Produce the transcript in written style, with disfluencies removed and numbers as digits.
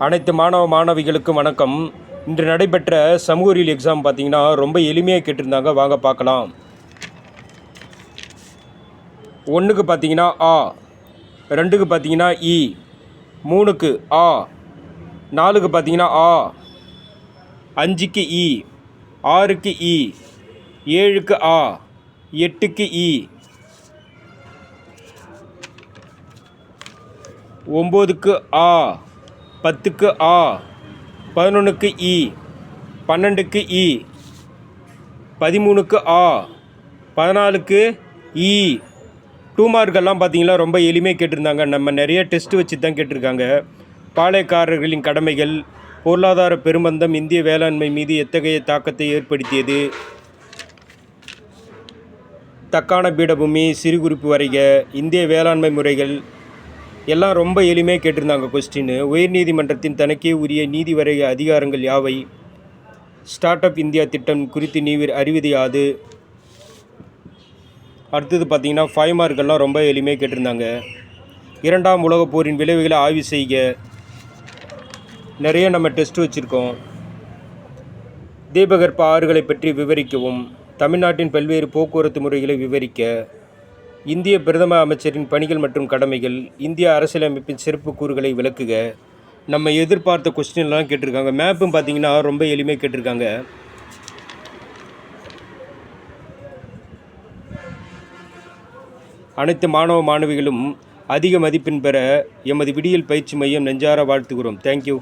அனைத்து மாணவ மாணவிகளுக்கும் வணக்கம். இன்று நடைபெற்ற சமூக அறிவியல் எக்ஸாம் பார்த்தீங்கன்னா ரொம்ப எளிமையாக கேட்டிருந்தாங்க. வாங்க பார்க்கலாம். 1க்கு பார்த்தீங்கன்னா ஆ, 2க்கு பார்த்தீங்கன்னா இ, 3க்கு ஆ, 4க்கு பார்த்தீங்கன்னா ஆ, 5க்கு இ, 6க்கு இ, 7க்கு ஆ, 8க்கு இ, 9க்கு ஆ, 10க்கு ஆ, 11க்கு இ, 12க்கு இ, 13க்கு ஆ, 14க்கு இ. 2 மார்க்கெல்லாம் பார்த்தீங்கன்னா ரொம்ப எளிமையாக கேட்டிருந்தாங்க. நம்ம நிறைய டெஸ்ட்டு வச்சு தான் கேட்டிருக்காங்க. பாளையக்காரர்களின் கடமைகள், பொருளாதார பெருமந்தம் இந்திய வேளாண்மை மீது எத்தகைய தாக்கத்தை ஏற்படுத்தியது, தக்கான பீடபூமி, சிறு குறிப்பு வரைக, இந்திய வேளாண்மை முறைகள் எல்லாம் ரொம்ப எளிமையாக கேட்டிருந்தாங்க கொஸ்டின். உயர்நீதிமன்றத்தின் தனக்கே உரிய நீதி வரைக அதிகாரங்கள் யாவை, ஸ்டார்ட் அப் இந்தியா திட்டம் குறித்து நீர் அறிவது யாது. அடுத்தது பார்த்தீங்கன்னா 5 மார்க்கெல்லாம் ரொம்ப எளிமையாக கேட்டிருந்தாங்க. 2ஆம் உலகப் போரின் விளைவுகளை ஆய்வு செய்க. நிறைய நம்ம டெஸ்ட் வச்சுருக்கோம். தீபகற்ப ஆறுகளை பற்றி விவரிக்கவும். தமிழ்நாட்டின் பல்வேறு போக்குவரத்து முறைகளை விவரிக்க. இந்திய பிரதம அமைச்சரின் பணிகள் மற்றும் கடமைகள். இந்திய அரசியலமைப்பின் சிறப்பு கூறுகளை விளக்குக. நம்ம எதிர்பார்த்த கொஸ்டின்லாம் கேட்டிருக்காங்க. மேப்பும் பார்த்தீங்கன்னா ரொம்ப எளிமையாக கேட்டிருக்காங்க. அனைத்து மாணவ மாணவிகளும் அதிக மதிப்பெண் பெற எமது விடியல் பயிற்சி மையம் நெஞ்சார வாழ்த்துகிறோம். தேங்க்யூ.